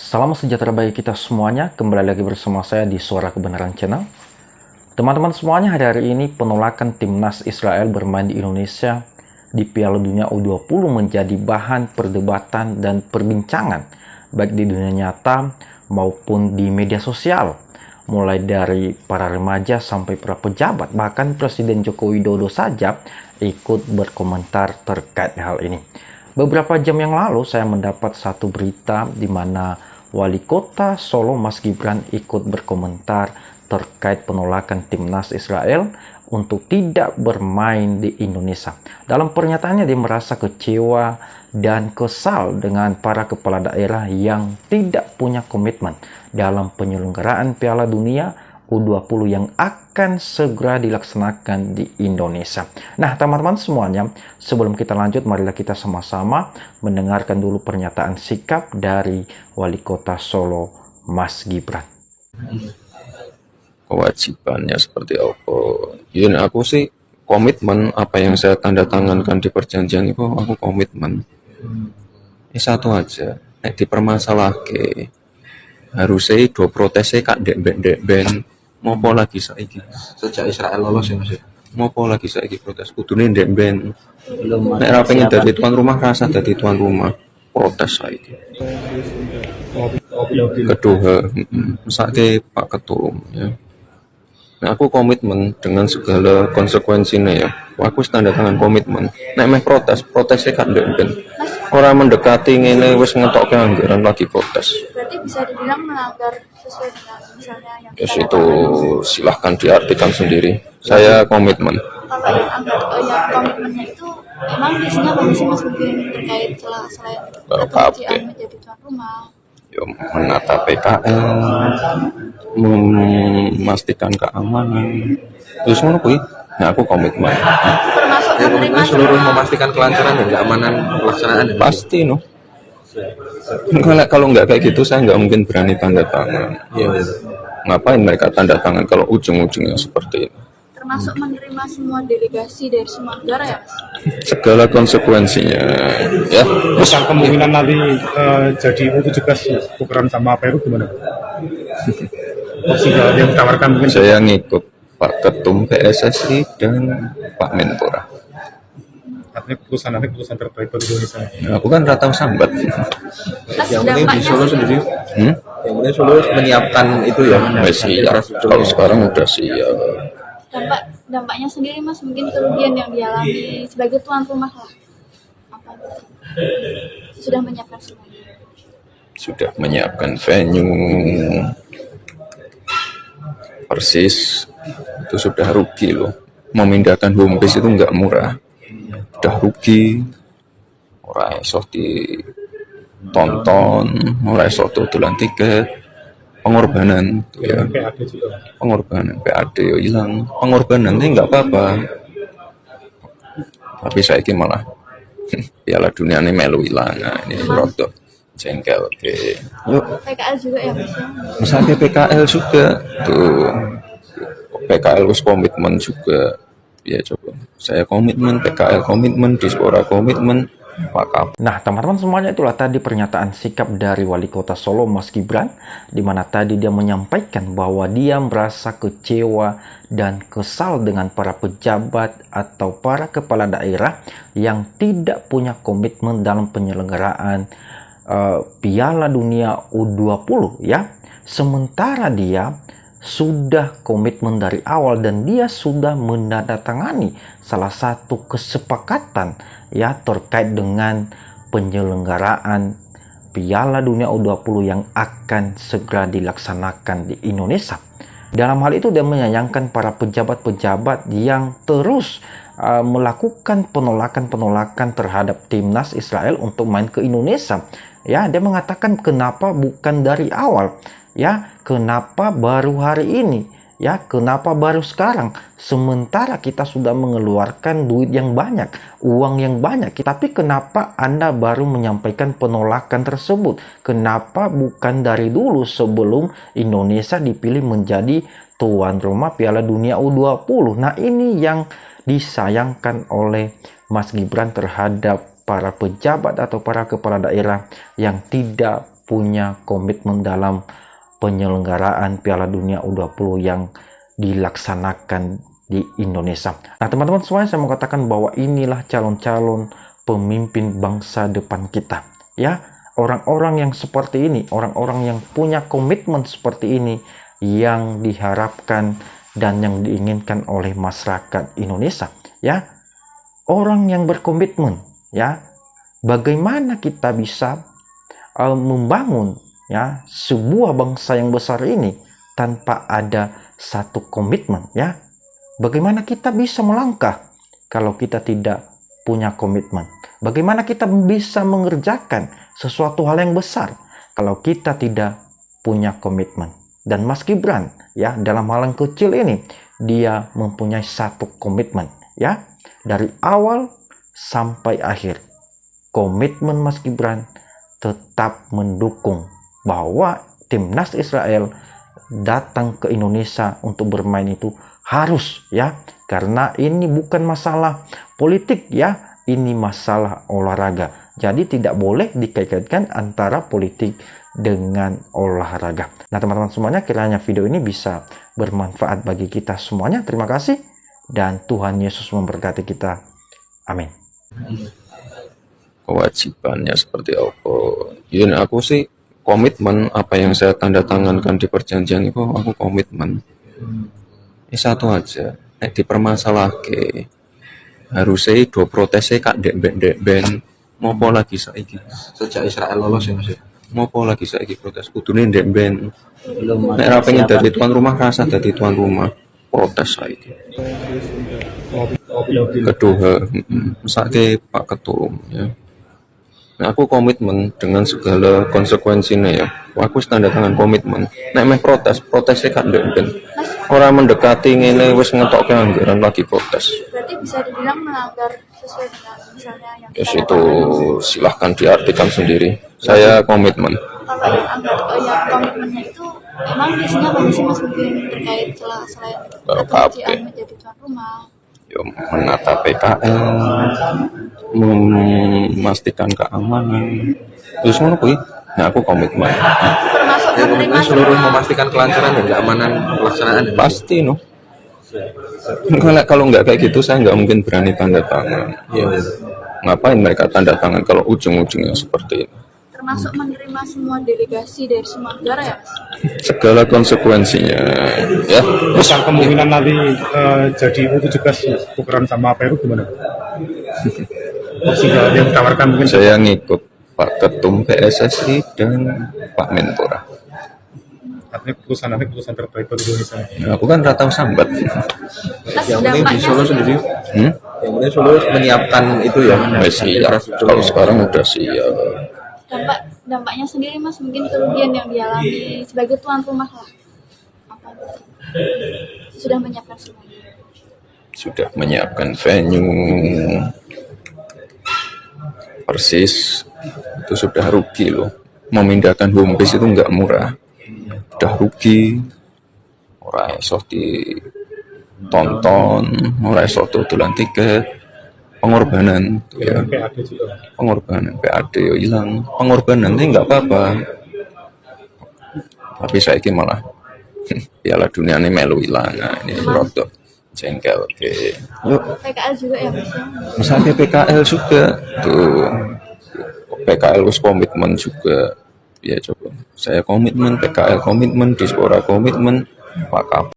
Salam sejahtera bagi kita semuanya, kembali lagi bersama saya di Suara Kebenaran Channel. Teman-teman semuanya, hari ini penolakan timnas Israel bermain di Indonesia di Piala Dunia U20 menjadi bahan perdebatan dan perbincangan, baik di dunia nyata maupun di media sosial. Mulai dari para remaja sampai para pejabat, bahkan Presiden Joko Widodo saja ikut berkomentar terkait hal ini. Beberapa jam yang lalu saya mendapat satu berita di mana Wali Kota Solo Mas Gibran ikut berkomentar terkait penolakan timnas Israel untuk tidak bermain di Indonesia. Dalam pernyataannya dia merasa kecewa dan kesal dengan para kepala daerah yang tidak punya komitmen dalam penyelenggaraan Piala Dunia U20 yang akan segera dilaksanakan di Indonesia. Nah, teman-teman semuanya, sebelum kita lanjut, marilah kita sama-sama mendengarkan dulu pernyataan sikap dari Wali Kota Solo, Mas Gibran. Kewajibannya seperti apa? Ya, aku sih komitmen apa yang saya tanda tangankan di perjanjian itu, aku komitmen. Ini satu aja, dipermasalahke. Harusnya do protesnya kak dek ben. Mopo lagi saiki Sejak Israel lolos ya Mas? mopo lagi saiki protes kudune ndek ben. Nek ra pengen dadi tuan rumah rasa dadi tuan rumah, protes saiki. Kedua, mesake Pak Ketum ya. Nah, aku komitmen dengan segala konsekuensinya ya. Aku tanda tangan komitmen. Nek meh protesnya kan ndek ben. Orang mendekati ngene wis ngetokke anggaran lagi protes. Berarti bisa dibilang melanggar sesuai dengan misalnya yang Yes, itu silahkan diartikan sendiri. Saya komitmen. kalau yang komitmennya itu emang isinya apa sih Mas, mungkin terkait selain keterbukaan menjadi tuan rumah, Yo, menata PKL, memastikan keamanan. Terus ngono kuwi. Nah, aku komitmen. termasuk Ya menerima komitmen seluruh semua memastikan kelancaran dan keamanan pelaksanaan. Pasti no. Kalau nggak kayak gitu saya nggak mungkin berani tanda tangan. Iya. Ngapain mereka tanda tangan kalau ujung-ujungnya seperti ini? termasuk menerima semua delegasi dari semua negara ya Mas? Segala konsekuensinya ya. Besar kemungkinan nanti jadi U17 tukeran sama Peru gimana? Opsi yang ditawarkan mungkin Saya ngikut Pak Ketum PSSI dan Pak Menpora. artinya keputusan nanti keputusan terbaik bagi Indonesia. Aku kan ratau sambat. Mas, Yang penting di Solo sendiri, yang penting Solo menyiapkan itu ya. Masih ya. Kalau sekarang udah siap. dampaknya sendiri Mas, mungkin kerugian yang dialami sebagai tuan rumah lah, apa gitu? Sudah menyiapkan semuanya? Sudah menyiapkan venue persis, itu sudah rugi loh. Memindahkan home base itu nggak murah, udah rugi. Orang iso ditonton, orang iso tutulan tiket, pengorbanan ya, PAD juga. pengorbanan PAD yo hilang, pengorbanan ini nggak apa-apa. Tapi saya ini malah Piala Dunia ini melu hilang, nah, ini rodok jengkel ke. Yuk, PKL juga ya Mas? misalnya PKL juga tuh, PKL wis komitmen juga ya. Coba saya komitmen, PKL komitmen, Dispora komitmen, Pak Kap. Nah, teman-teman semuanya, itulah tadi pernyataan sikap dari Wali Kota Solo, Mas Gibran, di mana tadi dia menyampaikan bahwa dia merasa kecewa dan kesal dengan para pejabat atau para kepala daerah yang tidak punya komitmen dalam penyelenggaraan Piala Dunia U20 ya. Sementara dia sudah komitmen dari awal dan dia sudah menandatangani salah satu kesepakatan ya terkait dengan penyelenggaraan Piala Dunia U20 yang akan segera dilaksanakan di Indonesia. Dalam hal itu dia menyayangkan para pejabat-pejabat yang terus melakukan penolakan-penolakan terhadap timnas Israel untuk main ke Indonesia. Ya, dia mengatakan kenapa bukan dari awal? Ya, kenapa baru hari ini? Ya, kenapa baru sekarang? Sementara kita sudah mengeluarkan duit yang banyak, uang yang banyak. Tapi kenapa Anda baru menyampaikan penolakan tersebut? Kenapa bukan dari dulu sebelum Indonesia dipilih menjadi tuan rumah Piala Dunia U20? Nah, ini yang disayangkan oleh Mas Gibran terhadap para pejabat atau para kepala daerah yang tidak punya komitmen dalam penyelenggaraan Piala Dunia U20 yang dilaksanakan di Indonesia. Nah, teman-teman semuanya, saya mau katakan bahwa inilah calon-calon pemimpin bangsa depan kita. Ya, orang-orang yang seperti ini, orang-orang yang punya komitmen seperti ini yang diharapkan dan yang diinginkan oleh masyarakat Indonesia. Ya, orang yang berkomitmen. Ya, bagaimana kita bisa membangun ya sebuah bangsa yang besar ini tanpa ada satu komitmen? Ya, bagaimana kita bisa melangkah kalau kita tidak punya komitmen? Bagaimana kita bisa mengerjakan sesuatu hal yang besar kalau kita tidak punya komitmen? Dan Mas Gibran ya, dalam hal yang kecil ini dia mempunyai satu komitmen ya, dari awal sampai akhir. Komitmen Mas Gibran tetap mendukung bahwa timnas Israel datang ke Indonesia untuk bermain itu harus ya, karena ini bukan masalah politik ya, ini masalah olahraga. Jadi tidak boleh dikaitkan antara politik dengan olahraga. Nah, teman-teman semuanya, kiranya video ini bisa bermanfaat bagi kita semuanya. Terima kasih dan Tuhan Yesus memberkati kita. Amin. Kewajibannya seperti apa? Ya, aku sih komitmen apa yang saya tanda tangankan di perjanjian itu, aku komitmen. Ini satu aja. Nek dipermasalahke, harusnya do protesnya kak dek ben. Mopo lagi saiki? Sejak Israel lolos ya Mas. Mopo lagi saiki protes? Kudune dek ben. Belum Nek ra pengen dadi tuan rumah, rasa dadi tuan rumah. Protes saiki. Kedua, misalnya Pak Ketum ya. Nah, aku komitmen dengan segala konsekuensinya ya. Aku tanda tangan komitmen. Nek meh protesnya kan ben. Orang mendekati ngene wis ngetokke anggaran lagi protes. Berarti bisa dibilang melanggar sesuai dengan misalnya yang Yes, itu silahkan diartikan sendiri. Saya komitmen. kalau yang komitmennya itu emang isinya apa sih Mas, mungkin terkait selain keterbukaan menjadi tuan rumah? Yo, menata PKL, memastikan keamanan. Terus ngono kuwi. Nah, aku komitmen. Termasuk Ya, menerima komitmen seluruh semua memastikan kelancaran dan keamanan pelaksanaan. Pasti no. Kalau nggak kayak gitu saya nggak mungkin berani tanda tangan. Iya. Ngapain mereka tanda tangan kalau ujung-ujungnya seperti ini? termasuk menerima semua delegasi dari semua negara ya Mas? Segala konsekuensinya ya. Bukan kemungkinan nanti jadi U17 tukeran sama Peru gimana? Opsi yang ditawarkan mungkin Saya ngikut Pak Ketum PSSI dan Pak Menpora. artinya keputusan terbaik buat Indonesia. Aku kan rata sambat. Terus Yang penting di dampaknya Solo sendiri, yang penting Solo menyiapkan itu ya. Siap. Kalau sekarang udah siap. dampaknya sendiri Mas, mungkin kerugian yang dialami sebagai tuan rumah lah apa sudah menyiapkan semuanya? Sudah menyiapkan venue persis, itu sudah rugi loh. Memindahkan home base itu nggak murah, udah rugi. Ora iso ditonton, ora iso tutulan tiket, pengorbanan ya, PAD juga. pengorbanan PAD yo hilang, pengorbanan ini nggak apa-apa. Tapi saya malah Piala Dunia ini melu hilang, nah, ini rodok jengkel ke. Yuk, PKL juga ya Mas ya? misalnya PKL juga tuh, PKL harus komitmen juga ya. Coba saya komitmen, PKL komitmen, Dispora komitmen, Pak